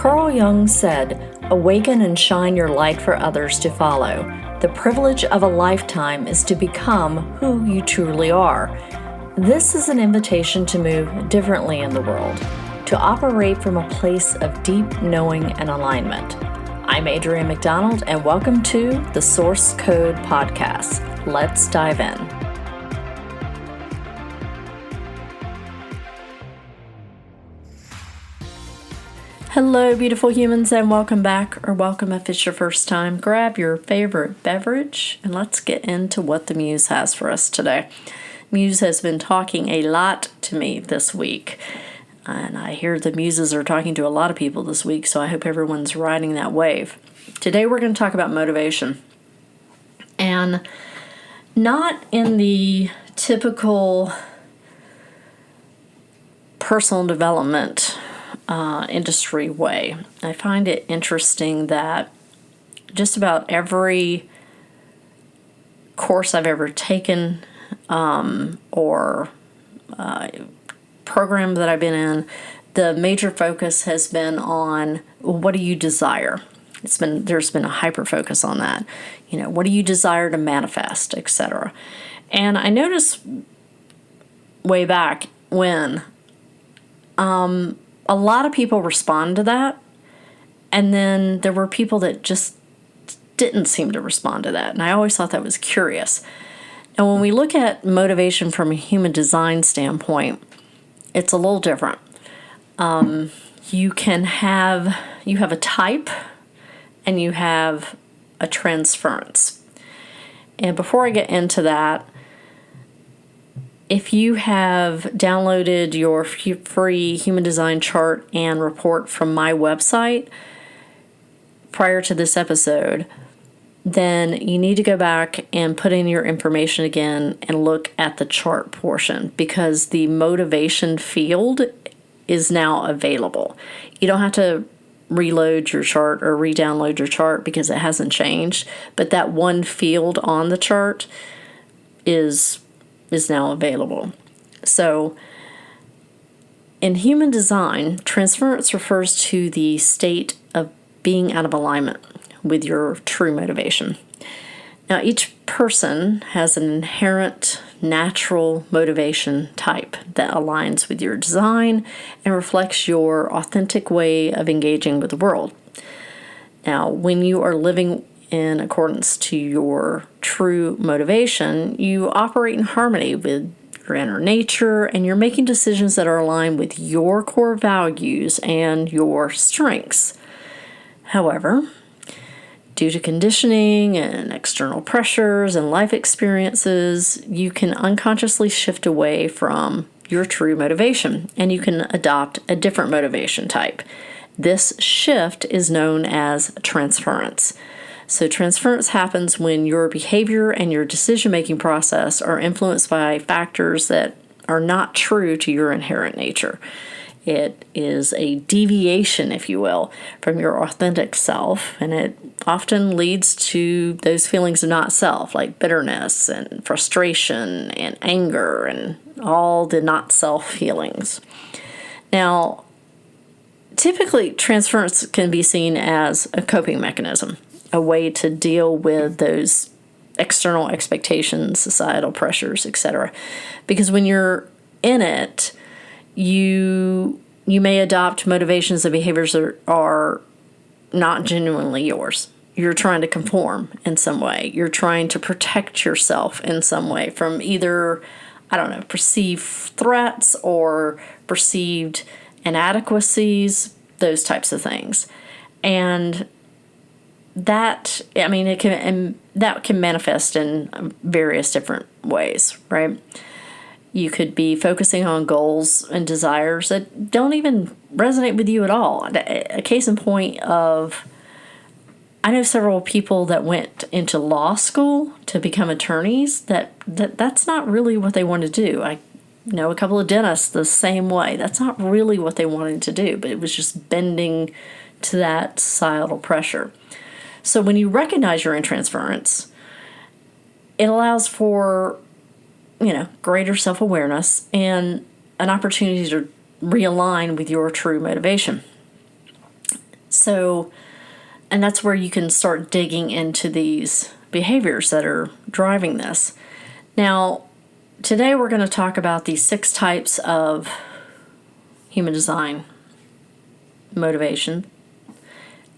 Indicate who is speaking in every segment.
Speaker 1: Carl Jung said, "Awaken and shine your light for others to follow. The privilege of a lifetime is to become who you truly are." This is an invitation to move differently in the world, to operate from a place of deep knowing and alignment. I'm Adrienne McDonald, and welcome to the Source Code Podcast. Let's dive in. Hello, beautiful humans, and welcome back, or welcome if it's your first time. Grab your favorite beverage, and let's get into what the Muse has for us today. Muse has been talking a lot to me this week, and I hear the Muses are talking to a lot of people this week, so I hope everyone's riding that wave. Today we're going to talk about motivation, and not in the typical personal development industry way. I find it interesting that just about every course I've ever taken or program that I've been in, the major focus has been on what do you desire. There's been a hyper focus on that. You know, what do you desire to manifest, etc. And I noticed way back when a lot of people respond to that, and then there were people that just didn't seem to respond to that, and I always thought that was curious. Now, when we look at motivation from a human design standpoint, it's a little different. You have a type, and you have a transference. And before I get into that, if you have downloaded your free human design chart and report from my website prior to this episode, then you need to go back and put in your information again and look at the chart portion, because the motivation field is now available. You don't have to reload your chart or re-download your chart because it hasn't changed, but that one field on the chart is now available. So in human design, transference refers to the state of being out of alignment with your true motivation. Now, each person has an inherent natural motivation type that aligns with your design and reflects your authentic way of engaging with the world. Now, when you are living in accordance to your true motivation, you operate in harmony with your inner nature, and you're making decisions that are aligned with your core values and your strengths. However, due to conditioning and external pressures and life experiences, you can unconsciously shift away from your true motivation, and you can adopt a different motivation type. This shift is known as transference. So transference happens when your behavior and your decision-making process are influenced by factors that are not true to your inherent nature. It is a deviation, if you will, from your authentic self, and it often leads to those feelings of not self, like bitterness and frustration and anger and all the not self feelings. Now, typically, transference can be seen as a coping mechanism, a way to deal with those external expectations, societal pressures, etc. Because when you're in it, you may adopt motivations and behaviors that are not genuinely yours. You're trying to conform in some way. You're trying to protect yourself in some way from either, perceived threats or perceived inadequacies, those types of things. And that can manifest in various different ways, right? You could be focusing on goals and desires that don't even resonate with you at all. A case in point of, I know several people that went into law school to become attorneys that's not really what they want to do. I know a couple of dentists the same way. That's not really what they wanted to do, but it was just bending to that societal pressure. So when you recognize you're in transference, it allows for, greater self-awareness and an opportunity to realign with your true motivation. So, and that's where you can start digging into these behaviors that are driving this. Now, today we're going to talk about the 6 types of human design motivation,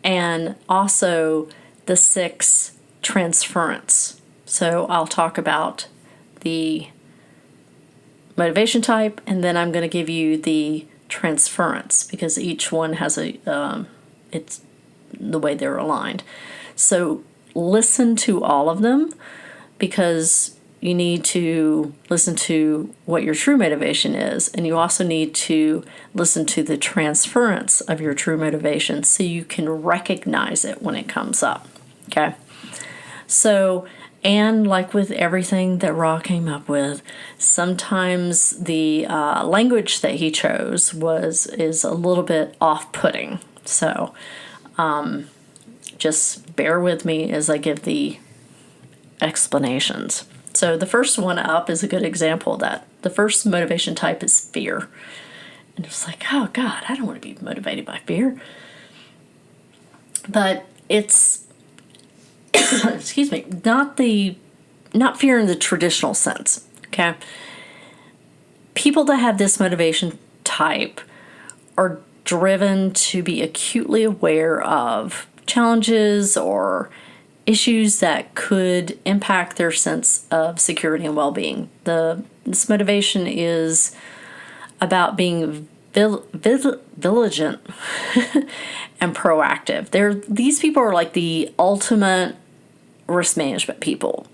Speaker 1: and also the 6 transference. So I'll talk about the motivation type, and then I'm going to give you the transference, because each one has it's the way they're aligned. So listen to all of them, because you need to listen to what your true motivation is, and you also need to listen to the transference of your true motivation so you can recognize it when it comes up. Okay? So, and like with everything that Ra came up with, sometimes the language that he chose is a little bit off-putting. So, just bear with me as I give the explanations. So the first one up is a good example of that. The first motivation type is fear. And it's like, oh God, I don't want to be motivated by fear. But it's, excuse me, not fear in the traditional sense, okay? People that have this motivation type are driven to be acutely aware of challenges or issues that could impact their sense of security and well-being. This motivation is about being vigilant and proactive. These people are like the ultimate risk management people.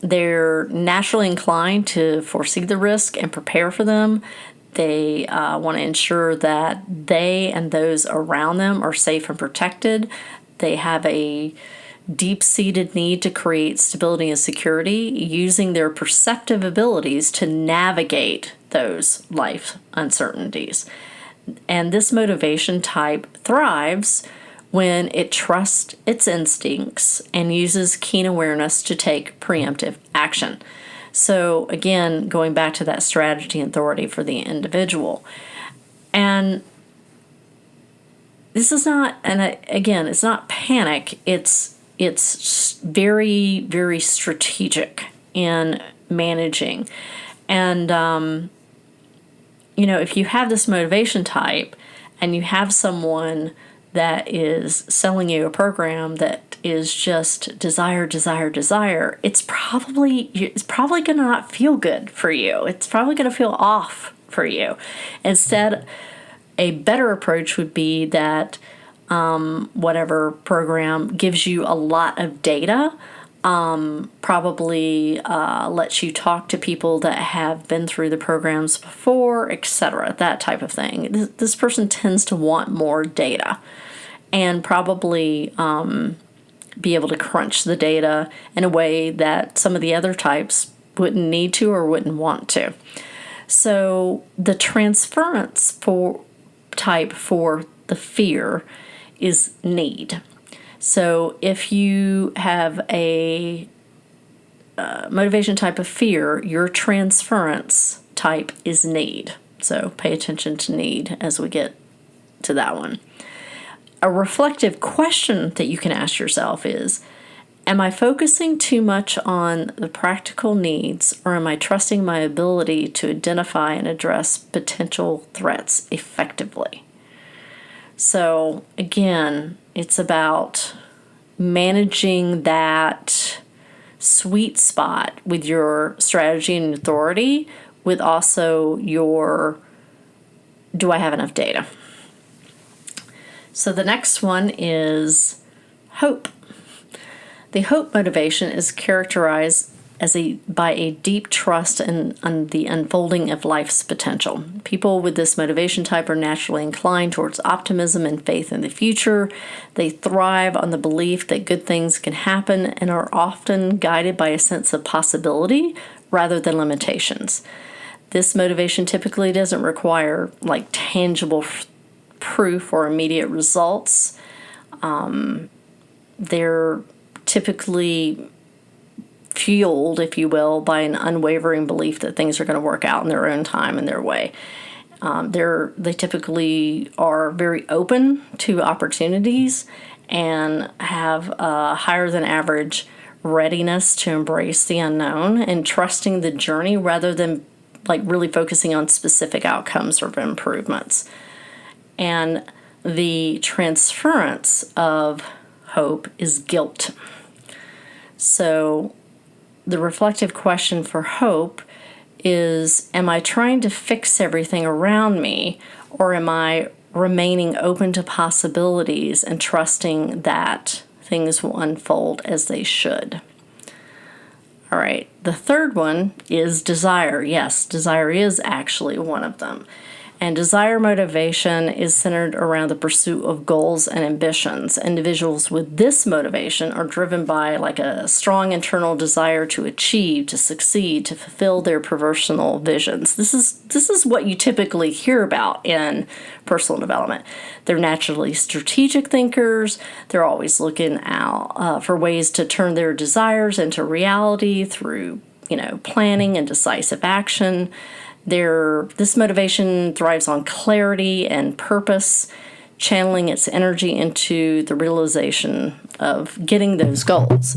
Speaker 1: They're naturally inclined to foresee the risk and prepare for them. They want to ensure that they and those around them are safe and protected. They have a deep-seated need to create stability and security, using their perceptive abilities to navigate those life uncertainties. And this motivation type thrives when it trusts its instincts and uses keen awareness to take preemptive action. So again, going back to that strategy and authority for the individual. And this is not, and again, it's not panic. It's very, very strategic in managing. And, if you have this motivation type and you have someone that is selling you a program that is just desire, desire, desire, it's probably going to not feel good for you. It's probably going to feel off for you. Instead, a better approach would be that whatever program gives you a lot of data, probably lets you talk to people that have been through the programs before, etc., that type of thing. This person tends to want more data and probably be able to crunch the data in a way that some of the other types wouldn't need to or wouldn't want to. So the transference type for the fear is need. So if you have a motivation type of fear, your transference type is need. So pay attention to need as we get to that one. A reflective question that you can ask yourself is, am I focusing too much on the practical needs, or am I trusting my ability to identify and address potential threats effectively? So again, it's about managing that sweet spot with your strategy and authority, with also your, do I have enough data? So the next one is hope. The hope motivation is characterized by a deep trust in the unfolding of life's potential. People with this motivation type are naturally inclined towards optimism and faith in the future. They thrive on the belief that good things can happen and are often guided by a sense of possibility rather than limitations. This motivation typically doesn't require tangible proof or immediate results. They're typically fueled, if you will, by an unwavering belief that things are going to work out in their own time and their way. They typically are very open to opportunities and have a higher than average readiness to embrace the unknown and trusting the journey rather than like really focusing on specific outcomes or improvements. And the transference of hope is guilt. So the reflective question for hope is, am I trying to fix everything around me, or am I remaining open to possibilities and trusting that things will unfold as they should? All right, the third one is desire. Yes, desire is actually one of them. And desire motivation is centered around the pursuit of goals and ambitions. Individuals with this motivation are driven by like a strong internal desire to achieve, to succeed, to fulfill their personal visions. This is what you typically hear about in personal development. They're naturally strategic thinkers. They're always looking out for ways to turn their desires into reality through, planning and decisive action. This motivation thrives on clarity and purpose, channeling its energy into the realization of getting those goals.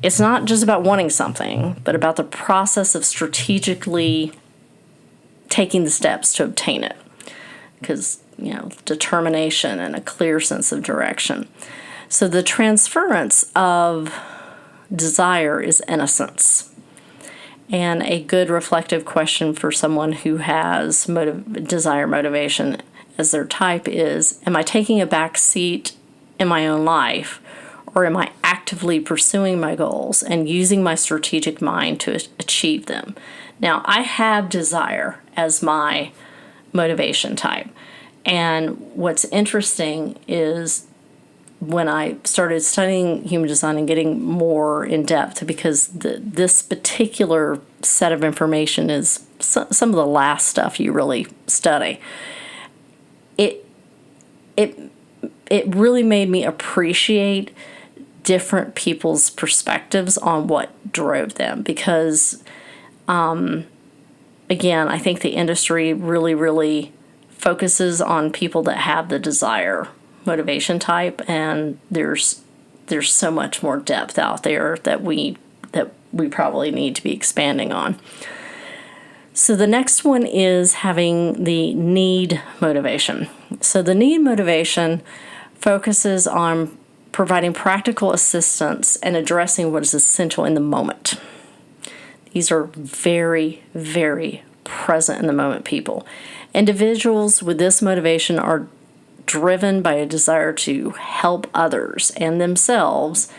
Speaker 1: It's not just about wanting something, but about the process of strategically taking the steps to obtain it. Because, determination and a clear sense of direction. So the transference of desire is innocence. And a good reflective question for someone who has desire motivation as their type is, am I taking a back seat in my own life, or am I actively pursuing my goals and using my strategic mind to achieve them? Now, I have desire as my motivation type. And what's interesting is when I started studying human design and getting more in depth, because this particular set of information is some of the last stuff you really study, it really made me appreciate different people's perspectives on what drove them. Because, again, I think the industry really, really focuses on people that have the desire motivation type, and there's so much more depth out there that we probably need to be expanding on. So the next one is having the need motivation. So the need motivation focuses on providing practical assistance and addressing what is essential in the moment. These are very, very present in the moment people. Individuals with this motivation are driven by a desire to help others and themselves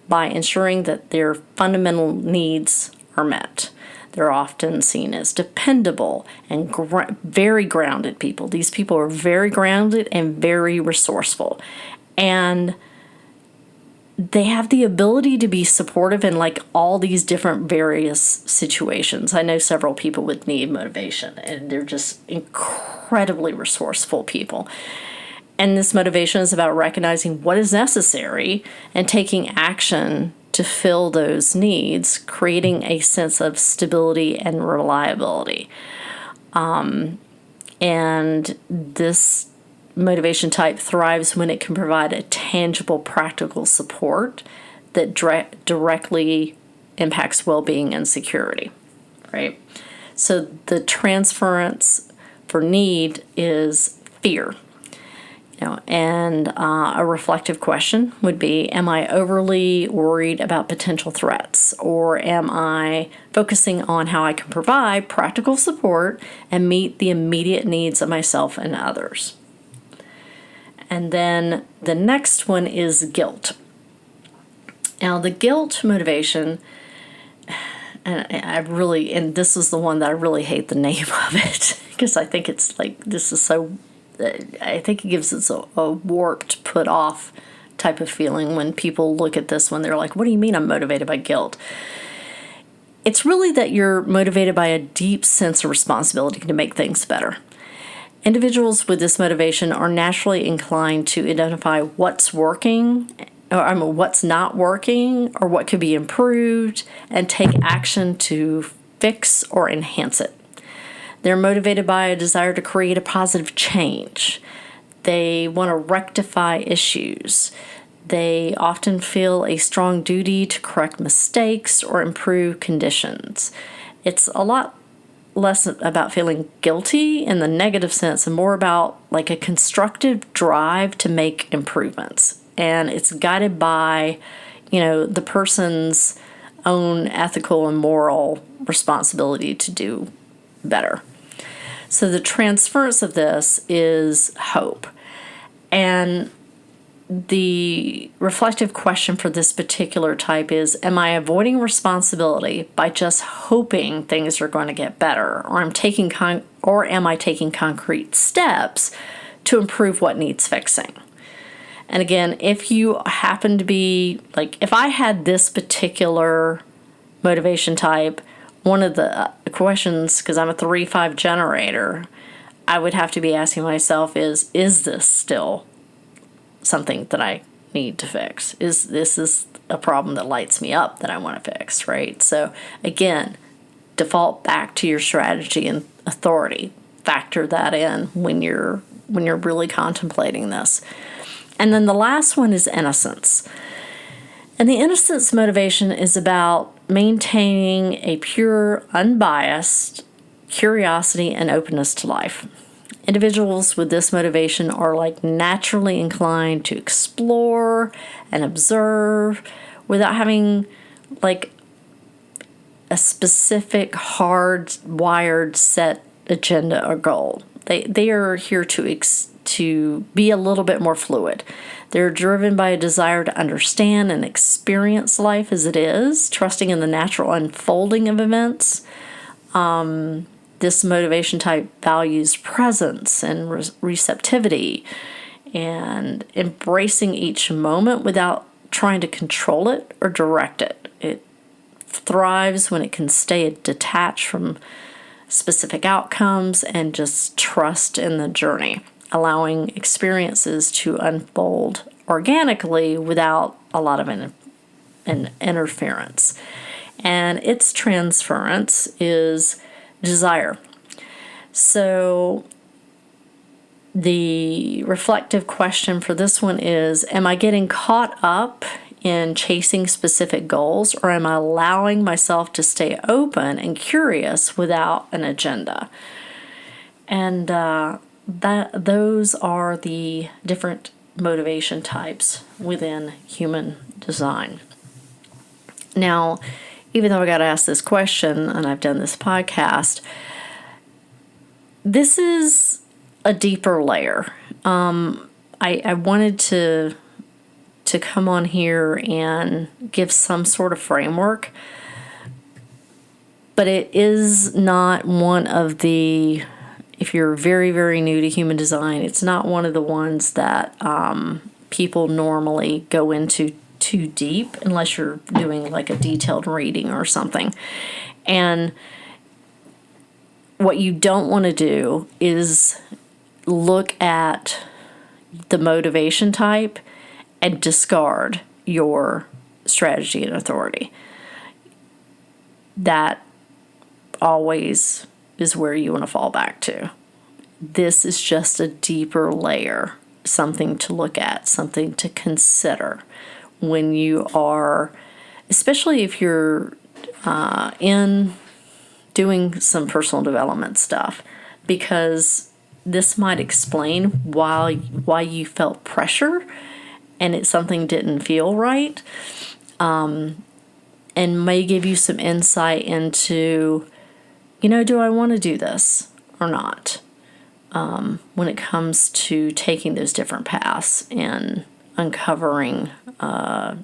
Speaker 1: by ensuring that their fundamental needs are met. They're often seen as dependable and very grounded people. These people are very grounded and very resourceful. And they have the ability to be supportive in like all these different various situations. I know several people with need motivation, and they're just incredibly resourceful people. And this motivation is about recognizing what is necessary and taking action to fill those needs, creating a sense of stability and reliability. And this motivation type thrives when it can provide a tangible, practical support that directly impacts well-being and security, right? So the transference for need is fear. And a reflective question would be, am I overly worried about potential threats? Or am I focusing on how I can provide practical support and meet the immediate needs of myself and others? And then the next one is guilt. Now, the guilt motivation, and this is the one that I really hate the name of it, because I think it's like, I think it gives us a warped, put off type of feeling when people look at this one. They're like, what do you mean I'm motivated by guilt? It's really that you're motivated by a deep sense of responsibility to make things better. Individuals with this motivation are naturally inclined to identify what's working, or what's not working, or what could be improved, and take action to fix or enhance it. They're motivated by a desire to create a positive change. They want to rectify issues. They often feel a strong duty to correct mistakes or improve conditions. It's a lot less about feeling guilty in the negative sense and more about like a constructive drive to make improvements. And it's guided by, the person's own ethical and moral responsibility to do better. So the transference of this is hope. And the reflective question for this particular type is, am I avoiding responsibility by just hoping things are going to get better? Or am I taking concrete steps to improve what needs fixing? And again, if you happen to be, like, if I had this particular motivation type, one of the questions, because I'm a 3-5 generator, I would have to be asking myself is this still something that I need to fix? Is this a problem that lights me up that I want to fix, right? So again, default back to your strategy and authority. Factor that in when you're really contemplating this. And then the last one is innocence. And the innocence motivation is about maintaining a pure, unbiased curiosity and openness to life. Individuals with this motivation are like naturally inclined to explore and observe without having like a specific hard-wired set agenda or goal. They are here to be a little bit more fluid. They're driven by a desire to understand and experience life as it is, trusting in the natural unfolding of events. This motivation type values presence and receptivity and embracing each moment without trying to control it or direct it. It thrives when it can stay detached from specific outcomes and just trust in the journey, allowing experiences to unfold organically without a lot of an interference. And its transference is desire. So the reflective question for this one is, am I getting caught up in chasing specific goals, or am I allowing myself to stay open and curious without an agenda? And those are the different motivation types within human design. Now, even though I got asked this question and I've done this podcast, this is a deeper layer. I wanted to come on here and give some sort of framework, but it is not one of the, if you're very, very new to human design, it's not one of the ones that people normally go into too deep unless you're doing like a detailed reading or something. And what you don't want to do is look at the motivation type and discard your strategy and authority. That always is where you want to fall back to. This is just a deeper layer, something to look at, something to consider when you are, especially if you're in doing some personal development stuff, because this might explain why you felt pressure and something didn't feel right, and may give you some insight into, do I want to do this or not, when it comes to taking those different paths and uncovering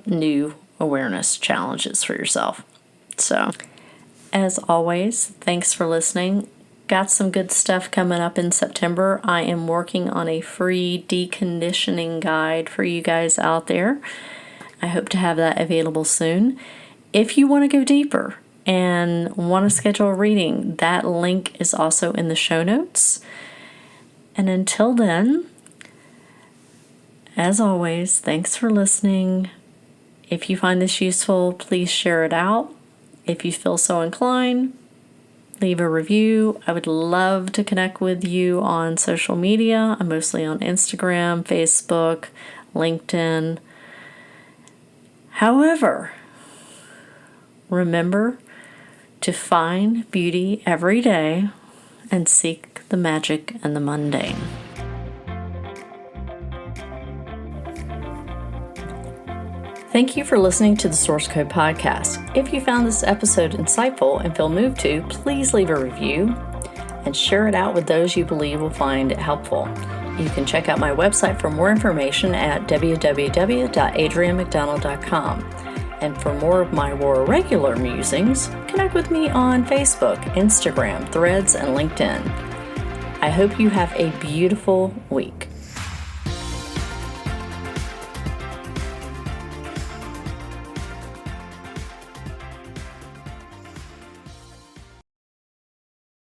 Speaker 1: new awareness challenges for yourself. So, as always, thanks for listening. Got some good stuff coming up in September. I am working on a free deconditioning guide for you guys out there. I hope to have that available soon. If you want to go deeper and want to schedule a reading, that link is also in the show notes. And until then, as always, thanks for listening. If you find this useful, please share it out. If you feel so inclined, leave a review. I would love to connect with you on social media. I'm mostly on Instagram, Facebook, LinkedIn. However, remember to find beauty every day and seek the magic in the mundane. Thank you for listening to the Source Code Podcast. If you found this episode insightful and feel moved to, please leave a review and share it out with those you believe will find it helpful. You can check out my website for more information at www.adrianmcdonald.com. And for more of my more regular musings, connect with me on Facebook, Instagram, Threads, and LinkedIn. I hope you have a beautiful week.